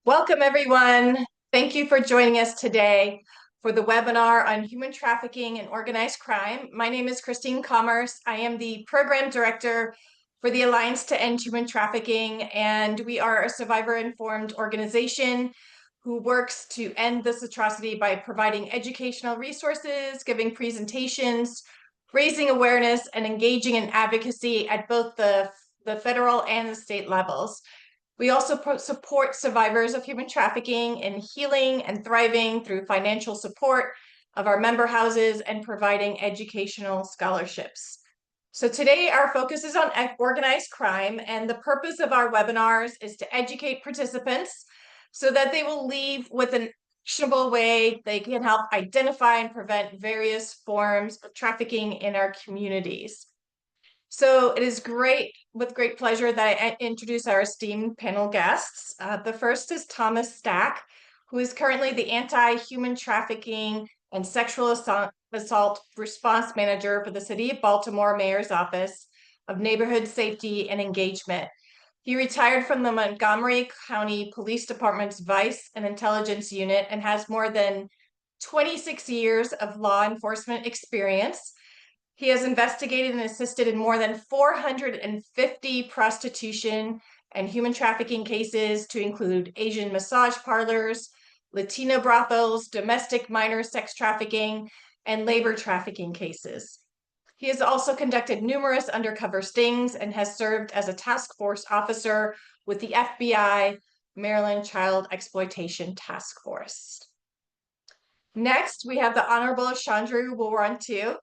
Welcome, everyone. Thank you for joining us today for the webinar on human trafficking and organized crime. My name is Christine Commerce. I am the program director for the Alliance to End Human Trafficking, and we are a survivor-informed organization who works to end this atrocity by providing educational resources, giving presentations, raising awareness, and engaging in advocacy at both the federal and the state levels. We also support survivors of human trafficking in healing and thriving through financial support of our member houses and providing educational scholarships. So today our focus is on organized crime, and the purpose of our webinars is to educate participants so that they will leave with an actionable way they can help identify and prevent various forms of trafficking in our communities. So it is with great pleasure that I introduce our esteemed panel guests. The first is Thomas Stack, who is currently the Anti-Human Trafficking and Sexual Assault Response Manager for the City of Baltimore Mayor's Office of Neighborhood Safety and Engagement. He retired from the Montgomery County Police Department's Vice and Intelligence Unit and has more than 26 years of law enforcement experience. He has investigated and assisted in more than 450 prostitution and human trafficking cases, to include Asian massage parlors, Latino brothels, domestic minor sex trafficking, and labor trafficking cases. He has also conducted numerous undercover stings and has served as a task force officer with the FBI Maryland Child Exploitation Task Force. Next, we have the Honorable Chandru Wilrantu.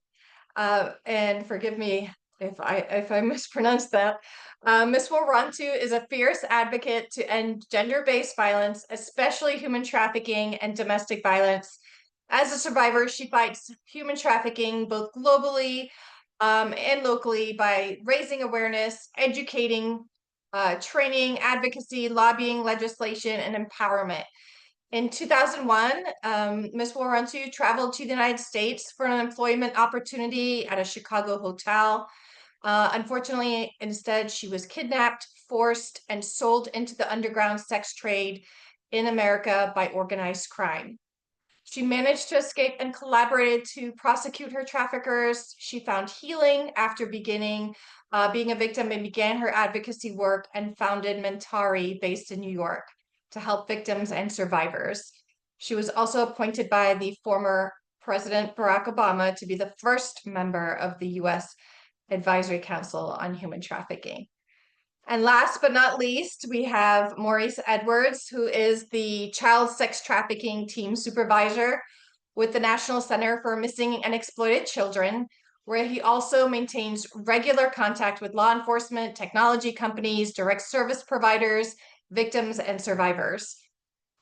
And forgive me if I mispronounce that. Ms. Wilrantu is a fierce advocate to end gender-based violence, especially human trafficking and domestic violence. As a survivor, she fights human trafficking both globally and locally by raising awareness, educating, training, advocacy, lobbying, legislation, and empowerment. In 2001, Ms. Wilrantu traveled to the United States for an employment opportunity at a Chicago hotel. Unfortunately, instead, she was kidnapped, forced, and sold into the underground sex trade in America by organized crime. She managed to escape and collaborated to prosecute her traffickers. She found healing after being a victim and began her advocacy work and founded Mentari, based in New York, to help victims and survivors. She was also appointed by the former President Barack Obama to be the first member of the U.S. Advisory Council on Human Trafficking. And last but not least, we have Maurice Edwards, who is the Child Sex Trafficking Team Supervisor with the National Center for Missing and Exploited Children, where he also maintains regular contact with law enforcement, technology companies, direct service providers, victims, and survivors.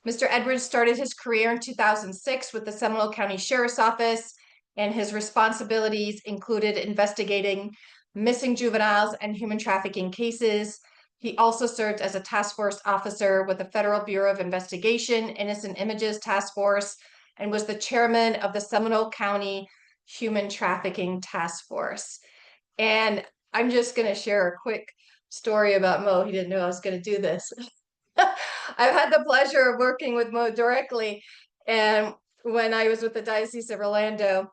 Mr. Edwards started his career in 2006 with the Seminole County Sheriff's Office, and his responsibilities included investigating missing juveniles and human trafficking cases. He also served as a task force officer with the Federal Bureau of Investigation Innocent Images Task Force, and was the chairman of the Seminole County Human Trafficking Task Force. And I'm just going to share a quick story about Mo. He didn't know I was going to do this. I've had the pleasure of working with Mo directly, and when I was with the Diocese of Orlando,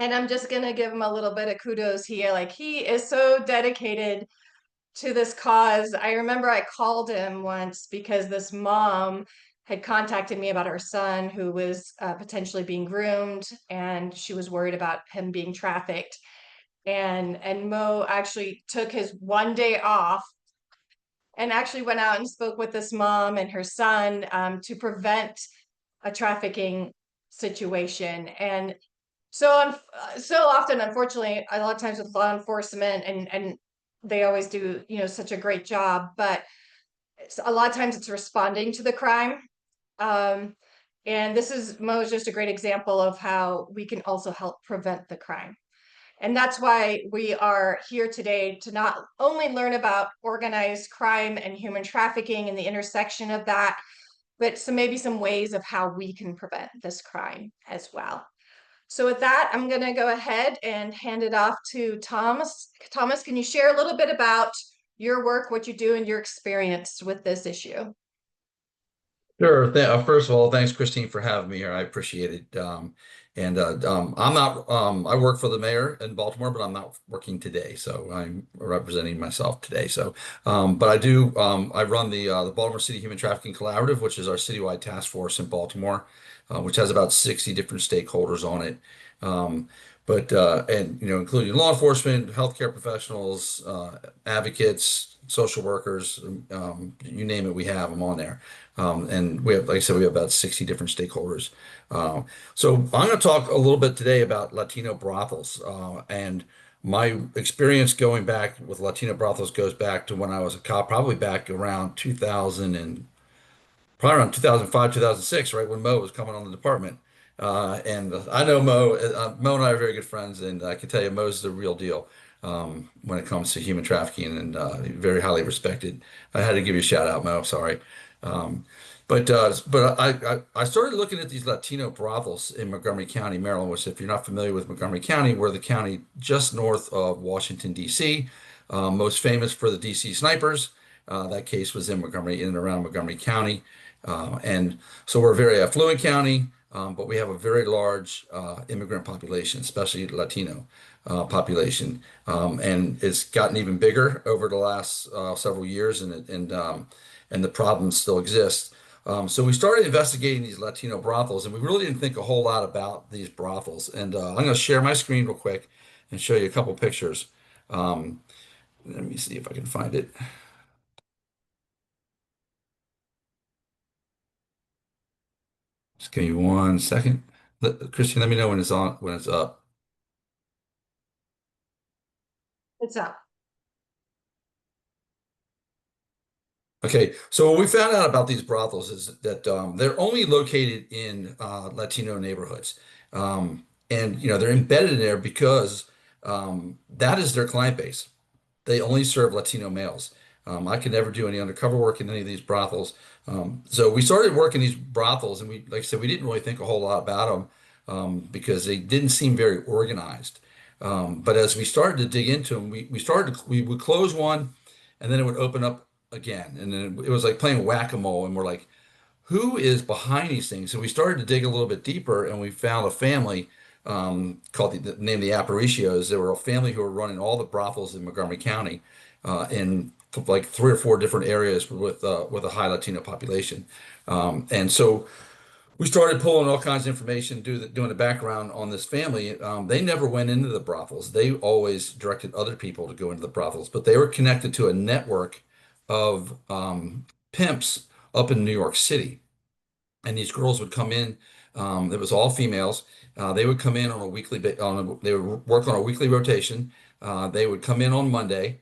and I'm just going to give him a little bit of kudos here. Like, he is so dedicated to this cause. I remember I called him once because this mom had contacted me about her son who was potentially being groomed, and she was worried about him being trafficked. And Mo actually took his one day off and actually went out and spoke with this mom and her son to prevent a trafficking situation. And so often, unfortunately, a lot of times with law enforcement, and they always do, such a great job, but a lot of times it's responding to the crime. And Mo is just a great example of how we can also help prevent the crime. And that's why we are here today, to not only learn about organized crime and human trafficking and the intersection of that, but maybe some ways of how we can prevent this crime as well. So with that, I'm going to go ahead and hand it off to Thomas. Thomas, can you share a little bit about your work, what you do, and your experience with this issue? Sure. First of all, thanks, Christine, for having me here. I appreciate it. I'm not. I work for the mayor in Baltimore, but I'm not working today, so I'm representing myself today. But I do. I run the Baltimore City Human Trafficking Collaborative, which is our citywide task force in Baltimore, which has about 60 different stakeholders on it. Um, and including law enforcement, healthcare professionals, advocates, social workers, you name it, we have them on there. And we have, like I said, we have about 60 different stakeholders. So I'm going to talk a little bit today about Latino brothels. And my experience going back with Latino brothels goes back to when I was a cop, probably back around 2000 and probably around 2005, 2006, right when Mo was coming on the department. And I know Mo. Mo and I are very good friends, and I can tell you Mo's the real deal when it comes to human trafficking, and very highly respected. I had to give you a shout out, Mo. Sorry. Um, but I started looking at these Latino brothels in Montgomery County, Maryland, which, if you're not familiar with Montgomery County, we're the county just north of Washington, D.C., most famous for the D.C. snipers. That case was in Montgomery, in and around Montgomery County. And so we're a very affluent county, but we have a very large immigrant population, especially Latino population. And it's gotten even bigger over the last several years, and the problems still exist. So we started investigating these Latino brothels, and we really didn't think a whole lot about these brothels. And I'm going to share my screen real quick and show you a couple pictures. Um, Let me see if I can find it. Just give me 1 second. Christian, let me know when it's on, when it's up. It's up. Okay, so what we found out about these brothels is that they're only located in Latino neighborhoods, and they're embedded in there because that is their client base. They only serve Latino males. I could never do any undercover work in any of these brothels. So we started working these brothels, and like I said, we didn't really think a whole lot about them because they didn't seem very organized. But as we started to dig into them, we would close one, and then it would open up again, and then it was like playing whack-a-mole, and we're like, who is behind these things? So we started to dig a little bit deeper, and we found a family called the name the Aparicios. They were a family who were running all the brothels in Montgomery County in like three or four different areas with a high Latino population. And so we started pulling all kinds of information, doing the background on this family. They never went into the brothels. They always directed other people to go into the brothels, but they were connected to a network of pimps up in New York City, and these girls would come in. It was all females. They would come in on a they would work on a weekly rotation. They would come in on Monday,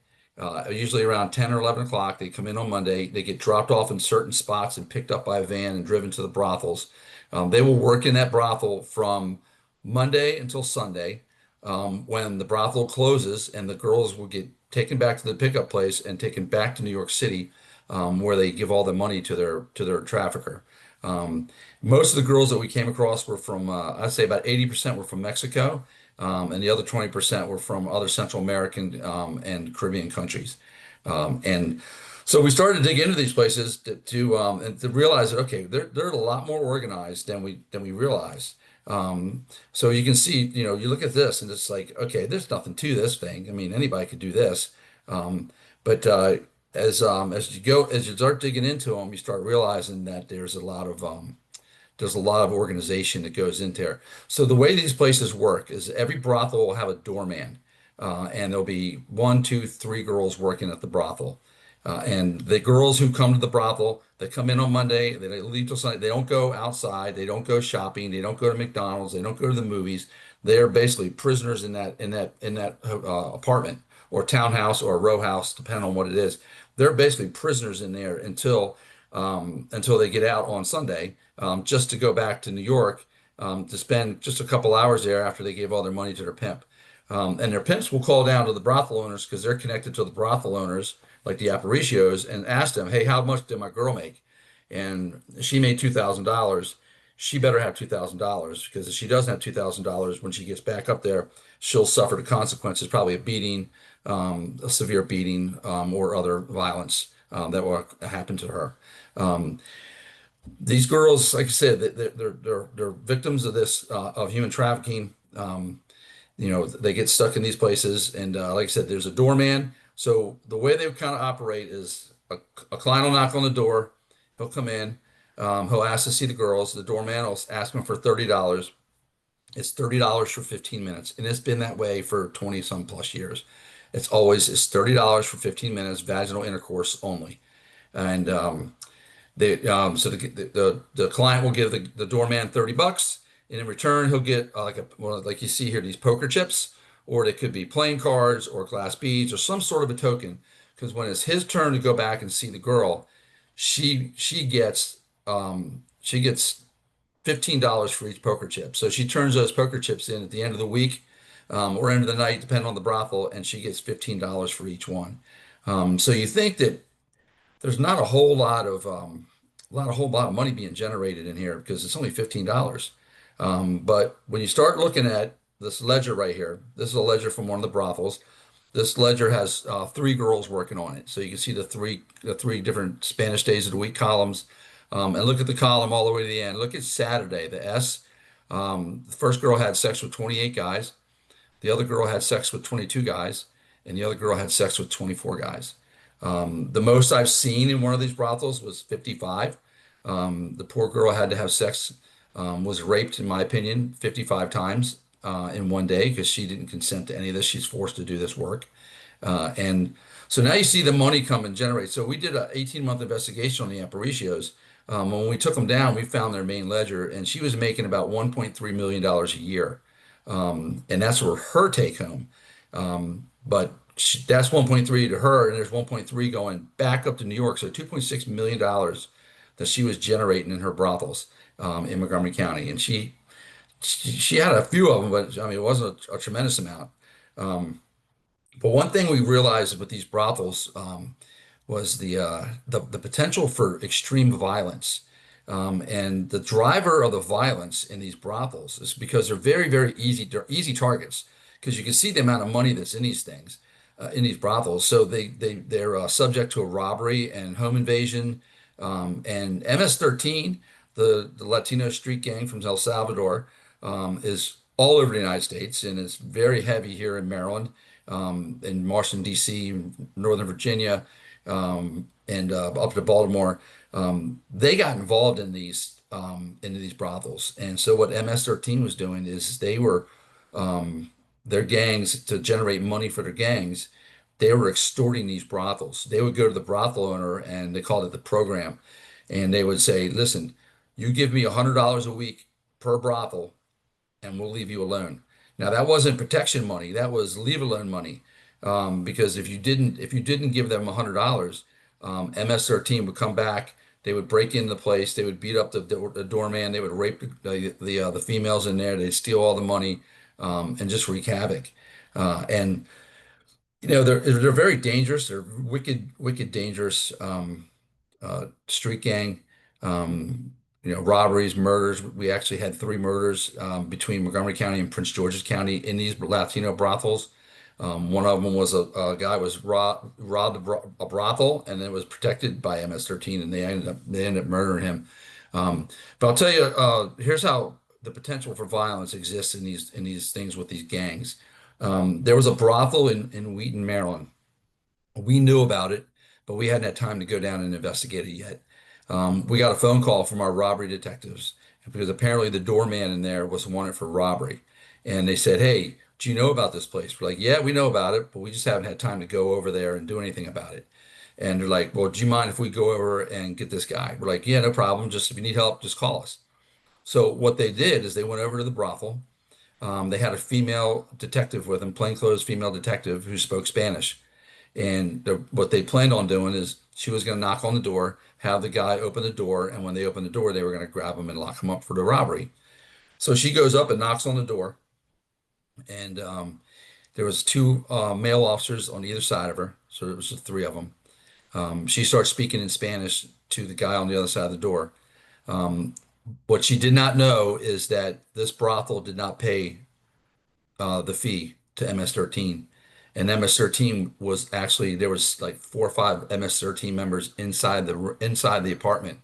usually around 10 or 11 o'clock. They come in on Monday. They get dropped off in certain spots and picked up by a van and driven to the brothels. They will work in that brothel from Monday until Sunday, when the brothel closes, and the girls will get taken back to the pickup place and taken back to New York City, where they give all the money to their trafficker. Um, Most of the girls that we came across were from, I'd say about 80% were from Mexico, and the other 20% were from other Central American and Caribbean countries. And so we started to dig into these places and to realize that, okay, they're a lot more organized than we realized. So you can see, you look at this and it's like, okay, there's nothing to this thing. I mean, anybody could do this. Um, but as you start digging into them, you start realizing that there's a lot of organization that goes into there. So the way these places work is every brothel will have a doorman, and there'll be one, two, three girls working at the brothel. And the girls who come to the brothel, they come in on Monday, they don't leave till Sunday. They don't go outside, they don't go shopping, they don't go to McDonald's, they don't go to the movies. They are basically prisoners in that apartment or townhouse or a row house, depending on what it is. They're basically prisoners in there until they get out on Sunday, just to go back to New York, to spend just a couple hours there after they gave all their money to their pimp. And their pimps will call down to the brothel owners because they're connected to the brothel owners, like the Aparicios, and ask them, "Hey, how much did my girl make?" And she made $2,000. She better have $2,000, because if she doesn't have $2,000 when she gets back up there, she'll suffer the consequences, probably a beating, a severe beating, or other violence that will happen to her. Um, These girls, like I said, they're victims of this of human trafficking. They get stuck in these places, and like I said, there's a doorman. So the way they kind of operate is a client will knock on the door, he'll come in, he'll ask to see the girls. The doorman will ask him for $30. It's $30 for 15 minutes, and it's been that way for 20 some plus years. It's $30 for 15 minutes, vaginal intercourse only, and the client will give the doorman $30, and in return he'll get like you see here, these poker chips, or they could be playing cards or glass beads or some sort of a token. Because when it's his turn to go back and see the girl, she gets $15 for each poker chip. So she turns those poker chips in at the end of the week, or end of the night, depending on the brothel, and she gets $15 for each one. So you think that there's not a whole lot of money being generated in here because it's only $15. But when you start looking at this ledger right here, this is a ledger from one of the brothels. This ledger has three girls working on it, so you can see the three different Spanish days of the week columns, and look at the column all the way to the end. Look at Saturday, the S. The first girl had sex with 28 guys. The other girl had sex with 22 guys, and the other girl had sex with 24 guys. The most I've seen in one of these brothels was 55. The poor girl had to have sex, was raped, in my opinion, 55 times in one day because she didn't consent to any of this. She's forced to do this work. And so now you see the money come and generate. So we did an 18-month investigation on the Aparicios. When we took them down, we found their main ledger, and she was making about $1.3 million a year. And that's for her take home. But that's 1.3 to her, and there's 1.3 going back up to New York. So $2.6 million that she was generating in her brothels in Montgomery County. And she had a few of them, but I mean, it wasn't a tremendous amount. But one thing we realized with these brothels was the potential for extreme violence. And the driver of the violence in these brothels is because they're very, very easy targets because you can see the amount of money that's in these things, in these brothels. So they're subject to a robbery and home invasion. And MS-13, the Latino street gang from El Salvador, is all over the United States and is very heavy here in Maryland, in Washington, D.C., Northern Virginia, and up to Baltimore. They got involved in these brothels. And so what MS-13 was doing is they were their gangs to generate money for their gangs. They were extorting these brothels. They would go to the brothel owner and they called it the program. And they would say, listen, you give me $100 a week per brothel and we'll leave you alone. Now that wasn't protection money. That was leave alone money. Because if you didn't give them $100, MS-13 would come back. They would break into the place. They would beat up the doorman. They would rape the females in there. They'd steal all the money, and just wreak havoc. And they're very dangerous. They're wicked, wicked dangerous. Street gang, robberies, murders. We actually had three murders between Montgomery County and Prince George's County in these Latino brothels. One of them was a guy was robbed a brothel and then was protected by MS-13, and they ended up murdering him. But I'll tell you, here's how the potential for violence exists in these things with these gangs. There was a brothel in Wheaton, Maryland. We knew about it, but we hadn't had time to go down and investigate it yet. We got a phone call from our robbery detectives because apparently the doorman in there was wanted for robbery. And they said, hey, do you know about this place? We're like, yeah, we know about it, but we just haven't had time to go over there and do anything about it. And they're like, well, do you mind if we go over and get this guy? We're like, yeah, no problem. Just if you need help, just call us. So what they did is they went over to the brothel. They had a female detective with them, plainclothes female detective who spoke Spanish. And what they planned on doing is she was going to knock on the door, have the guy open the door, and when they opened the door, they were going to grab him and lock him up for the robbery. So she goes up and knocks on the door, and there was two male officers on either side of her, so there was the three of them. She starts speaking in Spanish to the guy on the other side of the door. Um, what she did not know is that this brothel did not pay the fee to MS-13. And MS-13 was actually there was like four or five MS-13 members inside the apartment.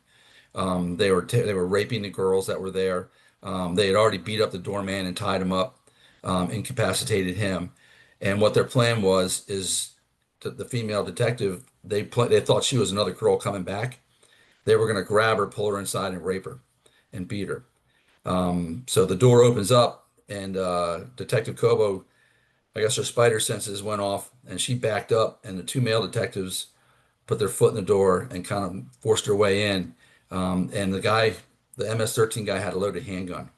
They were raping the girls that were there. They had already beat up the doorman and tied him up, incapacitated him. And what their plan was is the female detective, they thought she was another girl coming back. They were going to grab her, pull her inside, and rape her and beat her. So the door opens up, and Detective Kobo, I guess her spider senses went off, and she backed up, and the two male detectives put their foot in the door and kind of forced her way in. And the MS-13 guy, had a loaded handgun,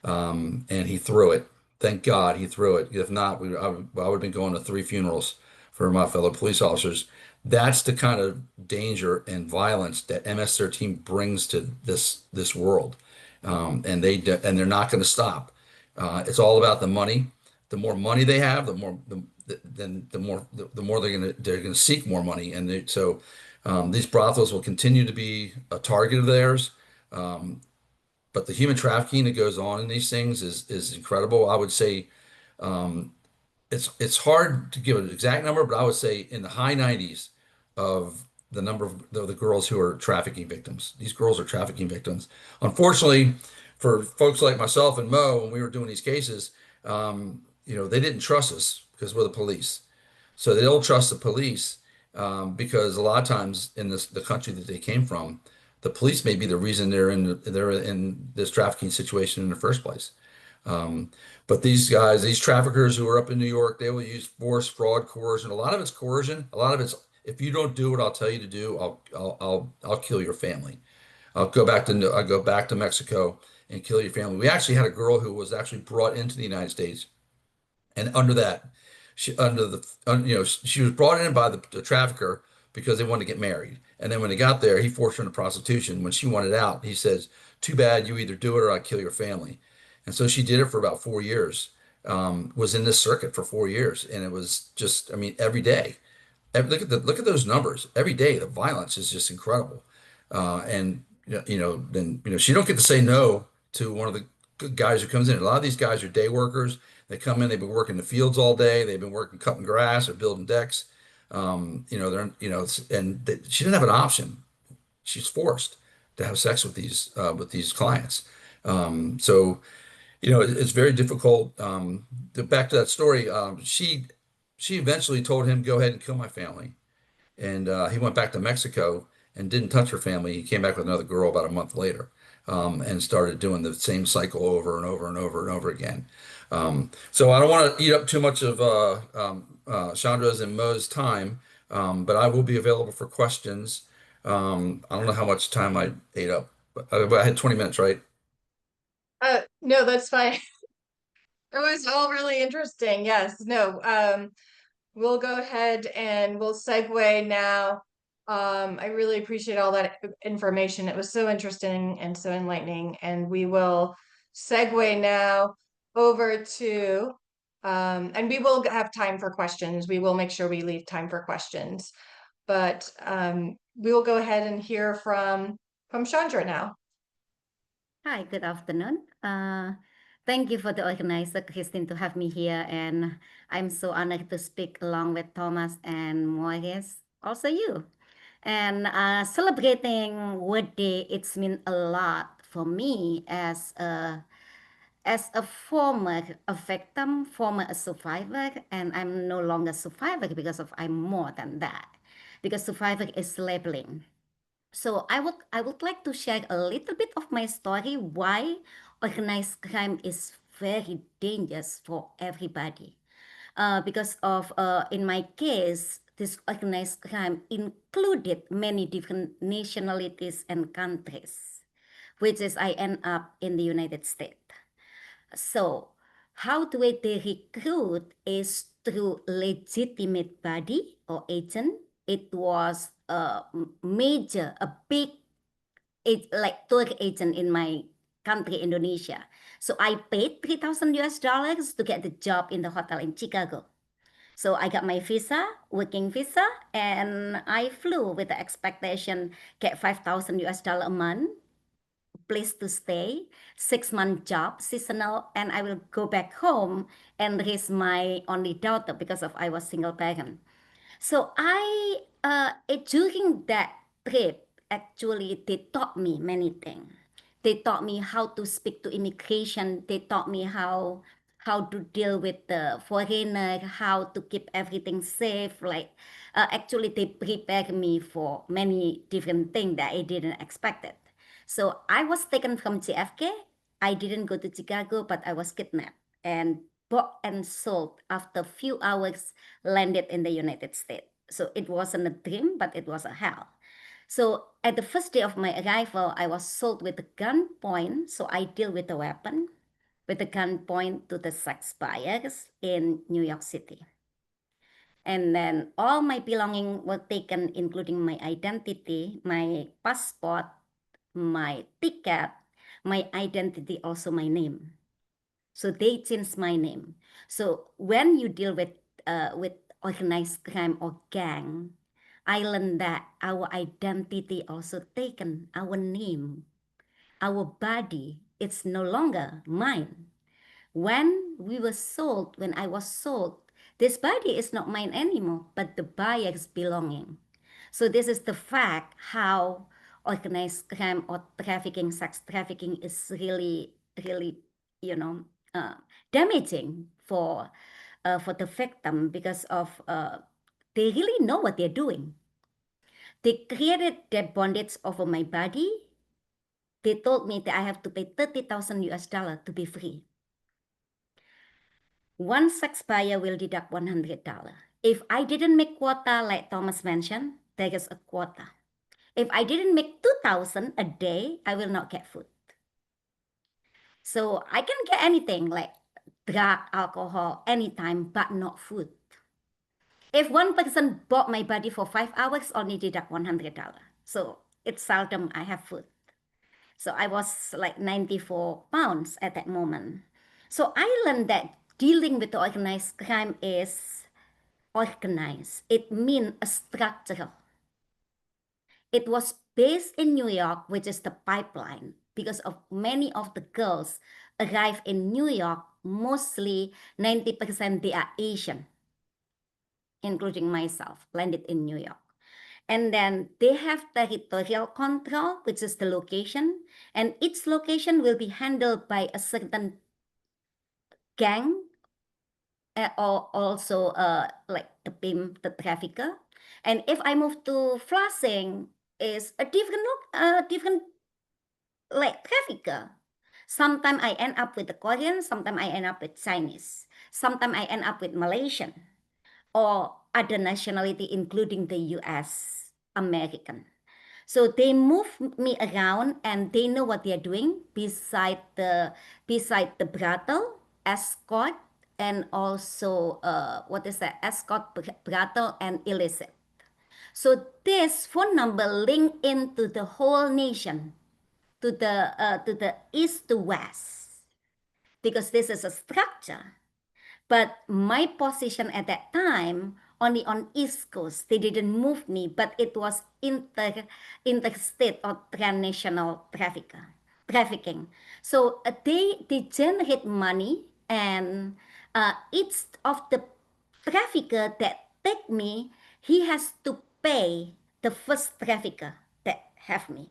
and he threw it. Thank God he threw it. If not, I would have been going to three funerals for my fellow police officers. That's the kind of danger and violence that MS-13 brings to this world, and they're not going to stop. It's all about the money. The more money they have, the more they're gonna seek more money, and these brothels will continue to be a target of theirs. Um, but the human trafficking that goes on in these things is incredible. I would say it's hard to give an exact number, but I would say in the high 90s of the number of the girls who are trafficking victims. These girls are trafficking victims. Unfortunately, for folks like myself and Mo, when we were doing these cases, they didn't trust us because we're the police. So they don't trust the police, because a lot of times in the country that they came from, the police may be the reason they're in this trafficking situation in the first place. Um, but these guys, these traffickers who are up in New York, they will use force, fraud, coercion. A lot of it's coercion. A lot of it's, if you don't do what I'll tell you to do, I'll kill your family. I'll go back to Mexico and kill your family. We actually had a girl who was actually brought into the United States, and under that, she was brought in by the trafficker because they wanted to get married. And then when they got there, he forced her into prostitution. When she wanted out, he says, "Too bad, you either do it or I kill your family." And so she did it for about 4 years. Was in this circuit for 4 years, and it was just, I mean, every day. Look at those numbers. Every day, the violence is just incredible. And then she don't get to say no to one of the good guys who comes in. A lot of these guys are day workers. They come in, they've been working the fields all day. They've been working cutting grass or building decks. She didn't have an option. She's forced to have sex with these clients. So it's very difficult. Back to that story, she eventually told him, "Go ahead and kill my family." And he went back to Mexico and didn't touch her family. He came back with another girl about a month later, and started doing the same cycle over and over and over and over again. So I don't want to eat up too much of Chandra's and Mo's time, but I will be available for questions. I don't know how much time I ate up, but I had 20 minutes, right? No, that's fine. It was all really interesting. Yes, no. We'll go ahead and we'll segue now. I really appreciate all that information. It was so interesting and so enlightening. And we will segue now over to, and we will have time for questions. We will make sure we leave time for questions. But we will go ahead and hear from Chandra now. Hi, good afternoon. Thank you for the organizer, Christine, to have me here. And I'm so honored to speak along with Thomas and Maurice, also you. And celebrating World Day, it's mean a lot for me as a former a victim, former a survivor, and I'm no longer survivor because of I'm more than that. Because survivor is labeling. So I would like to share a little bit of my story why organized crime is very dangerous for everybody. Because of in my case, this organized crime included many different nationalities and countries, which is I end up in the United States. So how do they recruit is through legitimate body or agent. It was a major, a big, like tour agent in my country, Indonesia. So I paid 3,000 US dollars to get the job in the hotel in Chicago. So I got my visa, working visa, and I flew with the expectation get 5,000 US dollar a month, place to stay, 6 month job, seasonal, and I will go back home and raise my only daughter because of I was single parent. So during that trip, actually, they taught me many things. They taught me how to speak to immigration. They taught me how to deal with the foreigner, how to keep everything safe. Like, actually, they prepared me for many different things that I didn't expect it. So I was taken from JFK. I didn't go to Chicago, but I was kidnapped and bought and sold after few hours landed in the United States. So it wasn't a dream, but it was a hell. So at the first day of my arrival, I was sold with a gunpoint. So I deal with a weapon with a gunpoint to the sex buyers in New York City. And then all my belongings were taken, including my identity, my passport, my ticket, my identity, also my name. So they changed my name. So when you deal with organized crime or gang, I learned that our identity also taken, our name, our body, it's no longer mine. When I was sold, this body is not mine anymore, but the buyer's belonging. So this is the fact how organized crime or trafficking, sex trafficking is really, really, you know, uh, damaging for the victim because of they really know what they're doing. They created their bondage over my body. They told me that I have to pay 30,000 US dollar to be free. One sex buyer will deduct $100. If I didn't make quota, like Thomas mentioned, there is a quota. If I didn't make 2,000 a day, I will not get food. So I can get anything like drug, alcohol, anytime, but not food. If one person bought my body for 5 hours, only deduct $100. So it's seldom I have food. So I was like 94 pounds at that moment. So I learned that dealing with organized crime is organized. It means a structure. It was based in New York, which is the pipeline, because of many of the girls arrive in New York, mostly 90% they are Asian, including myself, landed in New York. And then they have territorial control, which is the location, and each location will be handled by a certain gang, or also like the pimp, the trafficker. And if I move to Flushing, is a different like trafficker. Sometimes I end up with the Korean, sometimes I end up with Chinese, sometimes I end up with Malaysian or other nationality, including the US American. So they move me around and they know what they're doing beside the brothel, escort, and also what is that? Escort, brothel, and illicit. So this phone number link into the whole nation, to the east to west, because this is a structure. But my position at that time only on East Coast. They didn't move me, but it was interstate or transnational trafficking. So they generate money, and each of the trafficker that take me, he has to pay the first trafficker that have me.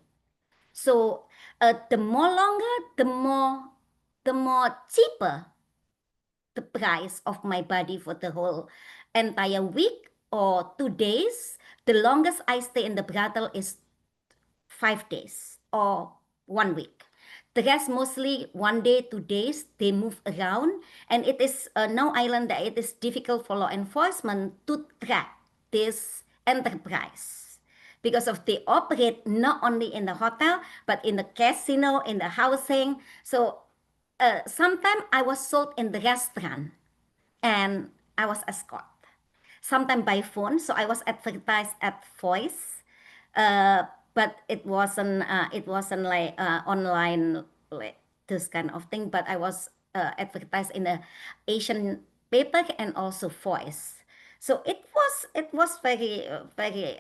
So the more longer, the more cheaper the price of my body for the whole entire week or 2 days. The longest I stay in the brothel is 5 days or 1 week. The rest mostly 1 day, 2 days. They move around, and it is no island that it is difficult for law enforcement to track this enterprise because of they operate not only in the hotel but in the casino, in the housing. So sometimes I was sold in the restaurant and I was escort. Sometimes by phone, so I was advertised at Voice, uh, but it wasn't like online like this kind of thing. But I was advertised in the Asian paper and also Voice. So it was very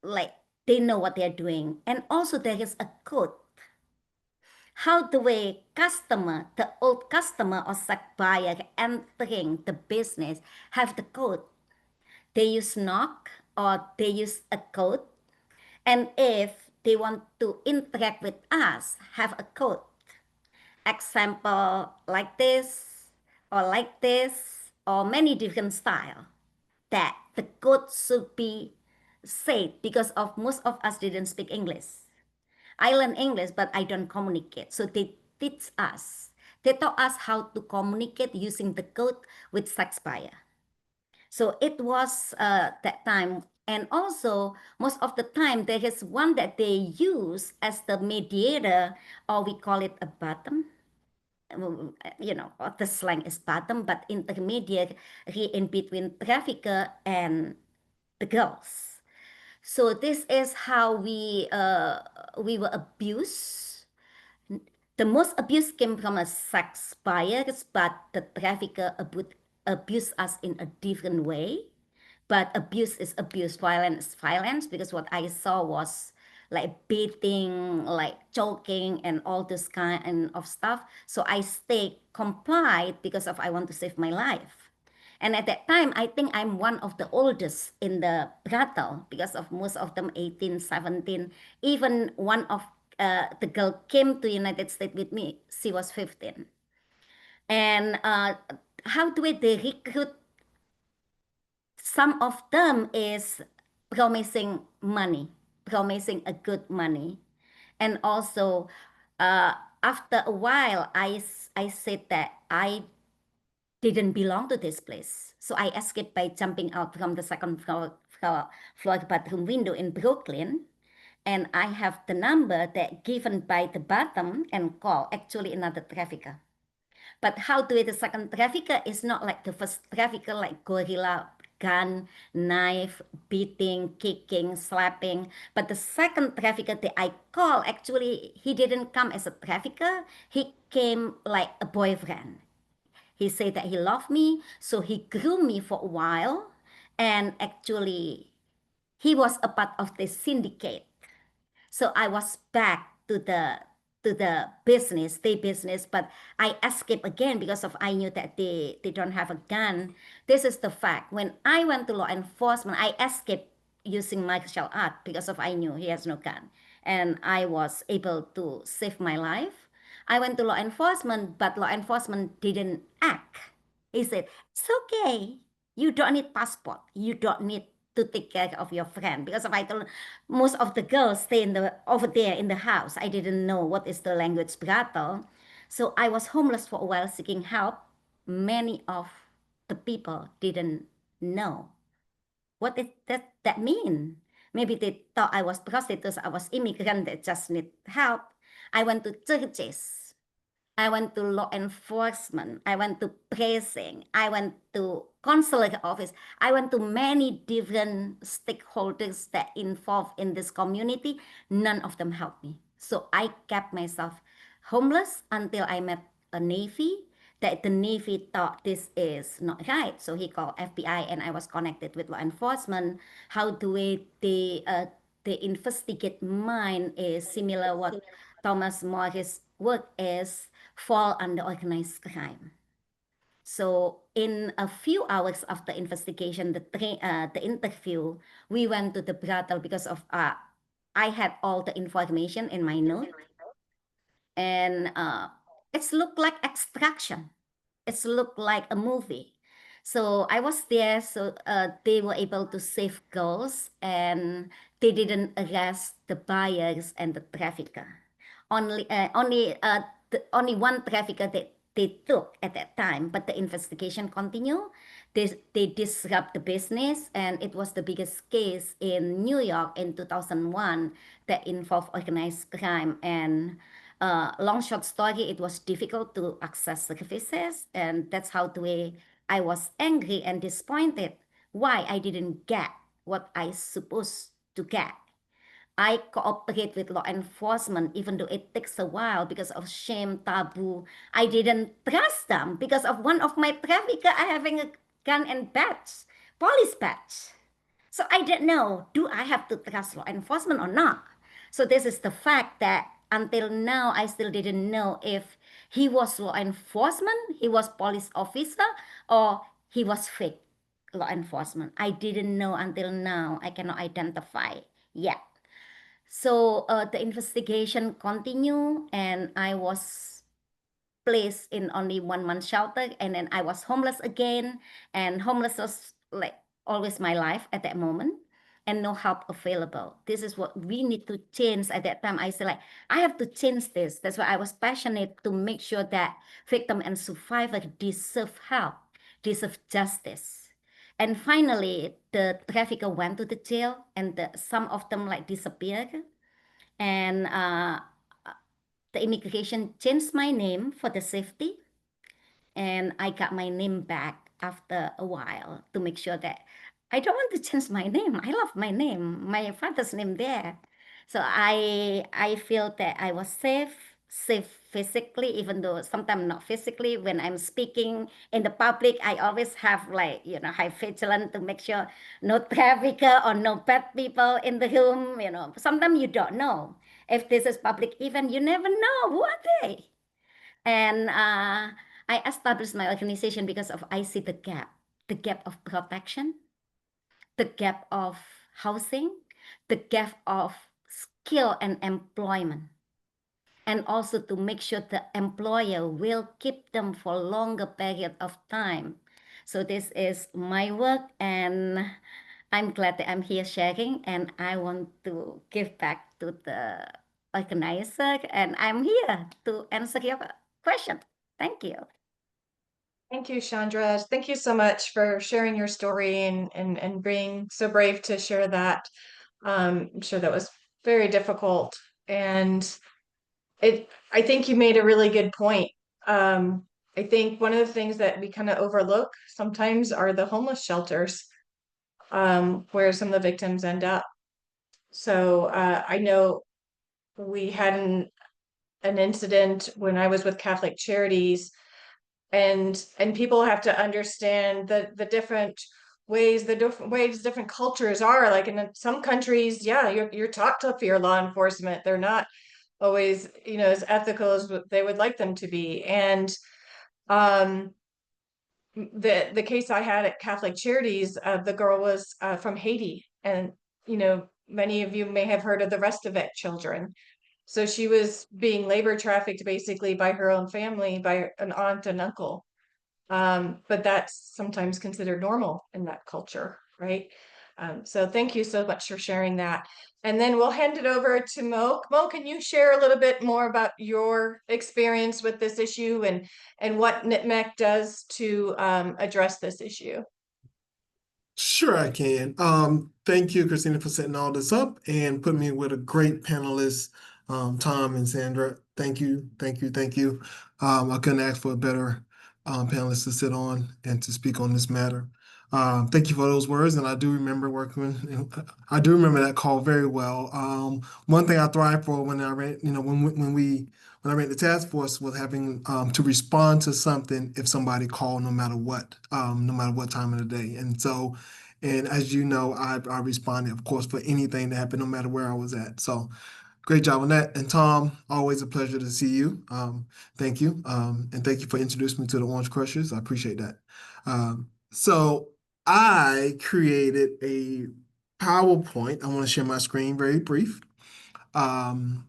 like they know what they're doing, and also there is a code how the way customer, the old customer or sec buyer entering the business have the code. They use knock or they use a code, And if they want to interact with us, have a code. Example like this, or like this, or many different style, that the code should be said because of most of us didn't speak English. I learn English, but I don't communicate. So they teach us. They taught us how to communicate using the code with sex buyer. So it was that time. And also, most of the time, there is one that they use as the mediator, or we call it a bottom. The slang is bottom, but intermediate in between trafficker and the girls. So this is how we were abused. The most abuse came from a sex buyers, but the trafficker abused us in a different way. But abuse is abuse, violence is violence, because what I saw was like beating, like choking, and all this kind of stuff. So I stay complied because of I want to save my life. And at that time, I think I'm one of the oldest in the brothel because of most of them 18, 17. Even one of the girl came to United States with me. She was 15. And how do they recruit? Some of them is promising money, promising a good money. And also, uh, after a while, I said that I didn't belong to this place. So I escaped by jumping out from the second floor bathroom window in Brooklyn. And I have the number that given by the bottom and call actually another trafficker. But how to it the second trafficker is not like the first trafficker, like gorilla, gun, knife, beating, kicking, slapping. But the second trafficker that I call, actually, he didn't come as a trafficker. He came like a boyfriend. He said that he loved me, so he groomed me for a while. And actually, he was a part of the syndicate. So I was back to the business, day business, but I escaped again because of I knew that they don't have a gun. This is the fact. When I went to law enforcement, I escaped using martial art because of I knew he has no gun. And I was able to save my life. I went to law enforcement, but law enforcement didn't act. He said, it's okay. You don't need passport. You don't need to take care of your friend. Because if I told most of the girls stay over there in the house. I didn't know what is the language battle. So I was homeless for a while seeking help. Many of the people didn't know what did that mean. Maybe they thought I was prostitutes, I was immigrant that just need help. I went to churches. I went to law enforcement. I went to prison. I went to consular office. I went to many different stakeholders that involved in this community. None of them helped me. So I kept myself homeless until I met a Navy. That the Navy thought this is not right. So he called FBI and I was connected with law enforcement. How do they investigate mine is similar what Thomas Morris' work is fall under organized crime. So in a few hours after investigation, the interview, we went to the brothel because of I had all the information in my note, and it's looked like extraction. It's looked like a movie. So I was there, so they were able to save girls, and they didn't arrest the buyers and the trafficker. Only one trafficker that they took at that time, but the investigation continued. They disrupt the business, and it was the biggest case in New York in 2001 that involved organized crime. And long short story, it was difficult to access services, and that's how the way I was angry and disappointed why I didn't get what I supposed to get. I cooperate with law enforcement even though it takes a while because of shame, taboo. I didn't trust them because of one of my trafficker I having a gun and badge, police badge. So I didn't know, do I have to trust law enforcement or not? So this is the fact that until now I still didn't know if he was law enforcement, he was police officer, or he was fake law enforcement. I didn't know until now. I cannot identify yet. So the investigation continued, and I was placed in only 1 month shelter, and then I was homeless again, and homeless was like always my life at that moment, and no help available. This is what we need to change. At that time I said, like, I have to change this. That's why I was passionate to make sure that victim and survivor deserve help, deserve justice. And finally the trafficker went to the jail, and some of them like disappeared, and the immigration changed my name for the safety, and I got my name back after a while to make sure that I don't want to change my name. I love my name, my father's name there. So I feel that I was safe physically, even though sometimes not physically. When I'm speaking in the public, I always have, like, high vigilant to make sure no trafficker or no bad people in the room. Sometimes you don't know if this is public event. You never know who are they. And I established my organization because of I see the gap of protection, the gap of housing, the gap of skill and employment, and also to make sure the employer will keep them for longer period of time. So this is my work, and I'm glad that I'm here sharing, and I want to give back to the organizer, and I'm here to answer your question. Thank you. Thank you, Chandra. Thank you so much for sharing your story and being so brave to share that. I'm sure that was very difficult. And I think you made a really good point. I think one of the things that we kind of overlook sometimes are the homeless shelters, where some of the victims end up. So I know we had an incident when I was with Catholic Charities, and people have to understand the different ways, different cultures are. Like in some countries, yeah, you're taught to fear law enforcement. They're not always, as ethical as they would like them to be. And um the case I had at Catholic Charities, the girl was from Haiti, and many of you may have heard of the Restavec children. So she was being labor trafficked basically by her own family, by an aunt and uncle. But that's sometimes considered normal in that culture, right? So thank you so much for sharing that. And then we'll hand it over to Mo. Mo, can you share a little bit more about your experience with this issue and what NITMEC does to address this issue? Sure, I can. Thank you, Christina, for setting all this up and putting me with a great panelist, Tom and Sandra. Thank you, thank you, thank you. I couldn't ask for a better panelist to sit on and to speak on this matter. Thank you for those words, and I do remember I do remember that call very well. One thing I thrive for when I ran, when I ran the task force was having to respond to something if somebody called, no matter what time of the day. And so, and as you know, I responded, of course, for anything that happened, no matter where I was at. So great job on that. And Tom, always a pleasure to see you. Thank you. And thank you for introducing me to the Orange Crushers. I appreciate that. So I created a PowerPoint. I want to share my screen, very brief. And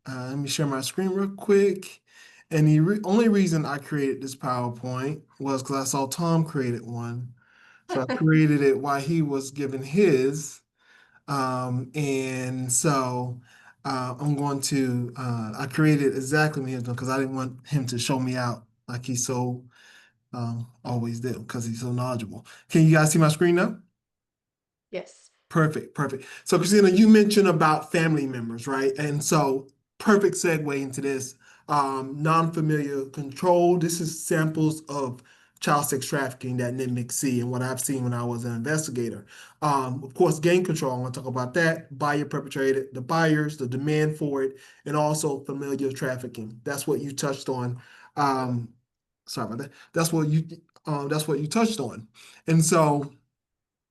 let me share my screen real quick. And the only reason I created this PowerPoint was because I saw Tom created one. So I created it while he was giving his. And so I created exactly what he was doing because I didn't want him to show me out like he so always do because he's so knowledgeable. Can you guys see my screen now? Yes. Perfect, perfect. So Christina, you mentioned about family members, right? And so perfect segue into this. Non-familiar control. This is samples of child sex trafficking that NIMIC see and what I've seen when I was an investigator. Of course, gang control, I want to talk about that. Buyer perpetrated, the buyers, the demand for it, and also familiar trafficking. That's what you touched on. Sorry about that. That's what you touched on. And so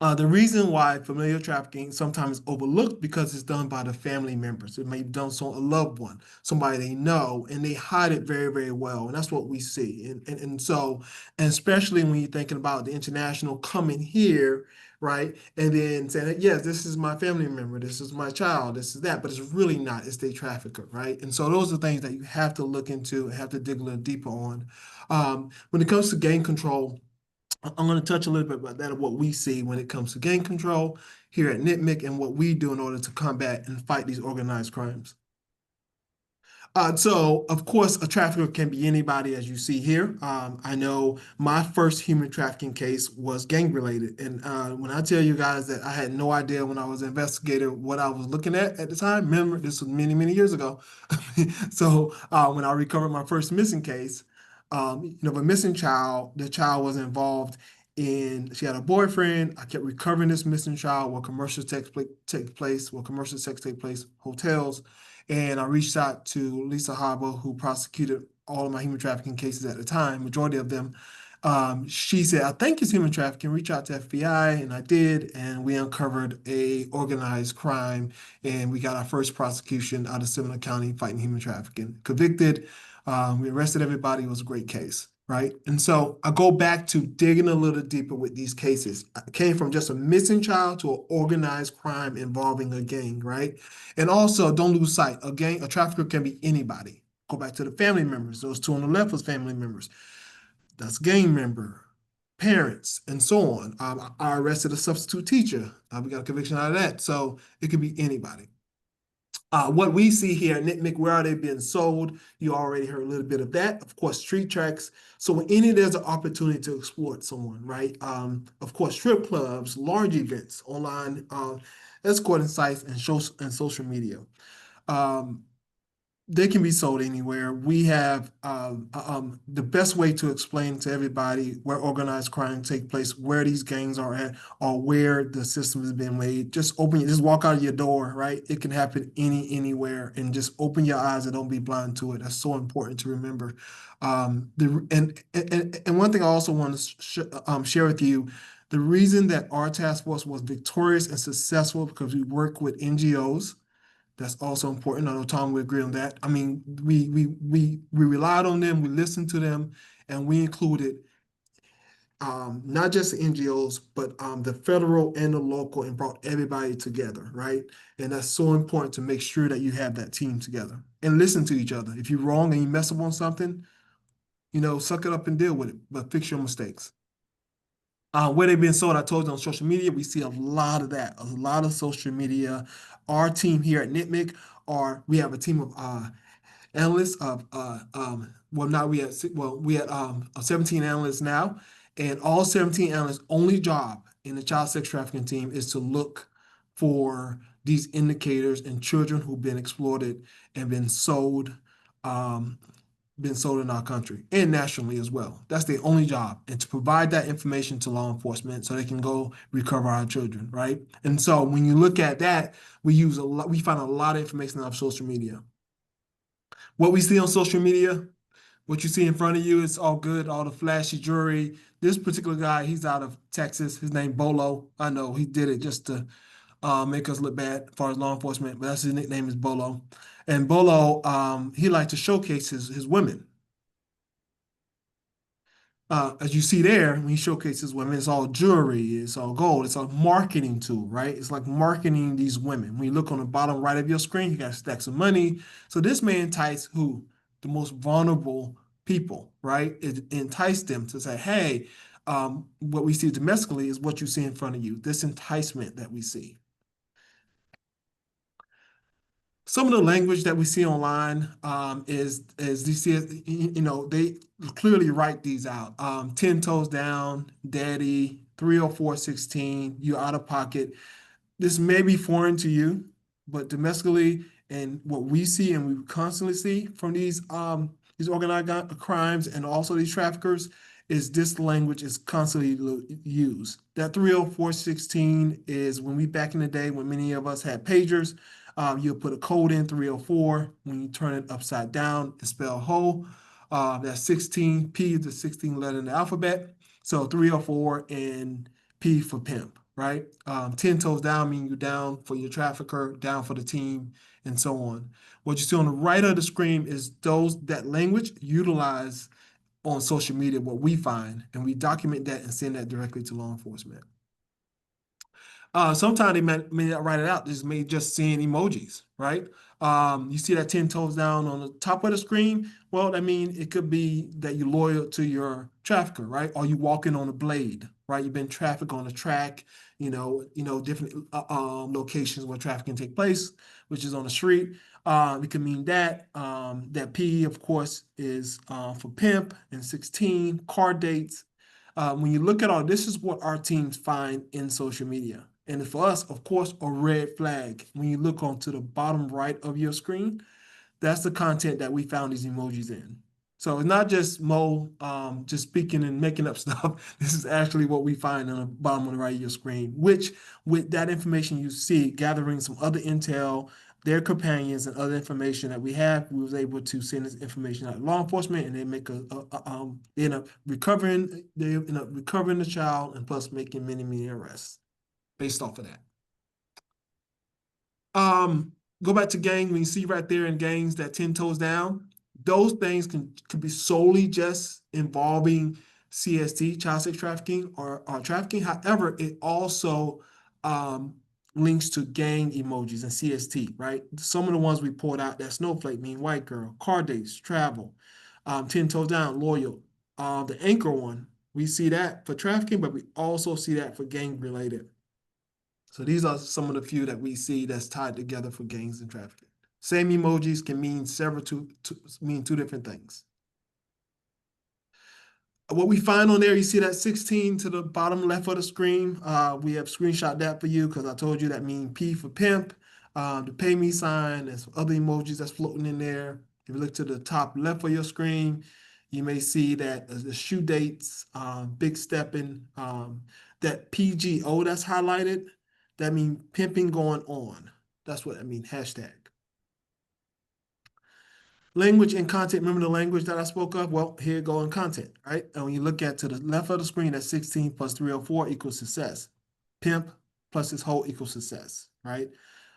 the reason why familial trafficking sometimes is overlooked because it's done by the family members. It may be done to a loved one, somebody they know, and they hide it very, very well. And that's what we see. And especially when you're thinking about the international coming here, right? And then saying, yes, this is my family member, this is my child, this is that, but it's really not. It's the trafficker, right? And so those are things that you have to look into and have to dig a little deeper on. When it comes to gang control, I'm going to touch a little bit about that of what we see when it comes to gang control here at NITMIC and what we do in order to combat and fight these organized crimes. So, of course, a trafficker can be anybody, as you see here. I know my first human trafficking case was gang related. And when I tell you guys that I had no idea when I was an investigator what I was looking at the time, remember, this was many, many years ago. So, when I recovered my first missing case, a missing child, the child was involved in, she had a boyfriend. I kept recovering this missing child where commercial sex take place, hotels. And I reached out to Lisa Harbour, who prosecuted all of my human trafficking cases at the time, majority of them. She said, I think it's human trafficking, reach out to FBI, and I did, and we uncovered a organized crime, and we got our first prosecution out of Seminole County fighting human trafficking. Convicted, we arrested everybody, it was a great case, right? And so I go back to digging a little deeper with these cases. I came from just a missing child to an organized crime involving a gang, right? And also, don't lose sight, a trafficker can be anybody. Go back to the family members. Those two on the left was family members. That's gang member, parents, and so on. I arrested a substitute teacher. We got a conviction out of that. So it could be anybody. What we see here at NITMIC, where are they being sold? You already heard a little bit of that. Of course, street tracks. So when there's an opportunity to exploit someone, right? Of course, strip clubs, large events, online escorting sites, and social media. They can be sold anywhere. We have the best way to explain to everybody where organized crime take place, where these gangs are at, or where the system has been made. Just walk out of your door, right? It can happen anywhere, and just open your eyes and don't be blind to it. That's so important to remember. And one thing I also want to share with you, the reason that our task force was victorious and successful because we work with NGOs. That's also important. I know Tom would agree on that. I mean, we relied on them, we listened to them, and we included not just the NGOs, but the federal and the local, and brought everybody together, right? And that's so important to make sure that you have that team together and listen to each other. If you're wrong and you mess up on something, suck it up and deal with it, but fix your mistakes. Where they've been sold, I told you on social media, we see a lot of that, a lot of social media. Our team here at NITMIC, we have a team of analysts we had 17 analysts now, and all 17 analysts' only job in the child sex trafficking team is to look for these indicators in children who've been exploited and been sold in our country and nationally as well. That's their only job, and to provide that information to law enforcement so they can go recover our children, right? And so when you look at that, we find a lot of information off social media. What we see on social media, what you see in front of you, it's all good, all the flashy jewelry. This particular guy, he's out of Texas. His name Bolo. I know he did it just to make us look bad as far as law enforcement, but that's his nickname is Bolo. And Bolo, he likes to showcase his women. As you see there, when he showcases women, it's all jewelry, it's all gold, it's a marketing tool, right? It's like marketing these women. When you look on the bottom right of your screen, you got stacks of money. So this may entice who? The most vulnerable people, right? It enticed them to say, hey, what we see domestically is what you see in front of you, this enticement that we see. Some of the language that we see online is they clearly write these out. 10 toes down, daddy, 30416, you're out of pocket. This may be foreign to you, but domestically, and what we see and we constantly see from these organized crimes and also these traffickers is this language is constantly used. That 30416 is when back in the day when many of us had pagers. You'll put a code in 304. When you turn it upside down, it's spelled hoe. That's 16. P is the 16th letter in the alphabet. So 304 and P for pimp, right? 10 toes down meaning you're down for your trafficker, down for the team, and so on. What you see on the right of the screen is that language utilized on social media, what we find, and we document that and send that directly to law enforcement. Sometimes they may not write it out. This may just seeing emojis, right? You see that 10 toes down on the top of the screen. Well, I mean, it could be that you're loyal to your trafficker, right? Or you walking on a blade, right? You've been trafficked on a track, different locations where traffic can take place, which is on the street. It could mean that. That P, of course, is for pimp, and 16, car dates. When you look at all, this is what our teams find in social media. And for us, of course, a red flag. When you look onto the bottom right of your screen, that's the content that we found these emojis in. So it's not just Mo just speaking and making up stuff. This is actually what we find on the bottom of the right of your screen, which with that information you see, gathering some other intel, their companions and other information that we have, we was able to send this information out to law enforcement, and they make they end up recovering the child, and plus making many arrests based off of that. Go back to gang. When you see right there in gangs that 10 toes down, those things could be solely just involving CST, child sex trafficking, or trafficking. However, it also links to gang emojis and CST, right? Some of the ones we pulled out, that snowflake mean white girl, car dates, travel, 10 toes down, loyal. The anchor one, we see that for trafficking, but we also see that for gang related. So these are some of the few that we see that's tied together for gangs and trafficking. Same emojis can mean mean two different things. What we find on there, you see that 16 to the bottom left of the screen. We have screenshot that for you because I told you that mean P for pimp, the pay me sign, and some other emojis that's floating in there. If you look to the top left of your screen, you may see that the shoe dates, big stepping, that PGO that's highlighted. That means pimping going on. That's what I mean, hashtag. Language and content, remember the language that I spoke of? Well, here you go in content, right? And when you look at to the left of the screen, that's 16 plus 304 equals success. Pimp plus his whole equals success, right?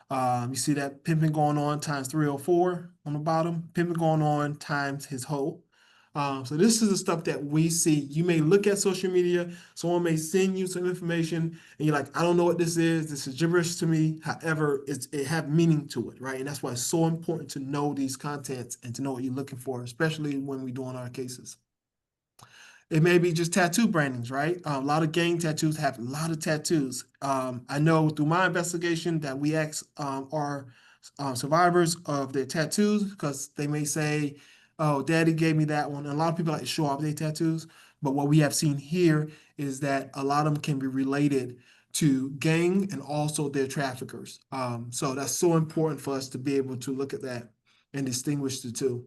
You see that pimping going on times 304 on the bottom, pimping going on times his whole. So this is the stuff that we see. You may look at social media, someone may send you some information, and you're like, I don't know what this is gibberish to me. However, it have meaning to it, right? And that's why it's so important to know these contents and to know what you're looking for, especially when we're doing our cases. It may be just tattoo brandings, right? A lot of gang tattoos have a lot of tattoos. I know through my investigation that we ask our survivors of their tattoos, because they may say, oh, daddy gave me that one. And a lot of people like to show off their tattoos. But what we have seen here is that a lot of them can be related to gang and also their traffickers. So that's so important for us to be able to look at that and distinguish the two.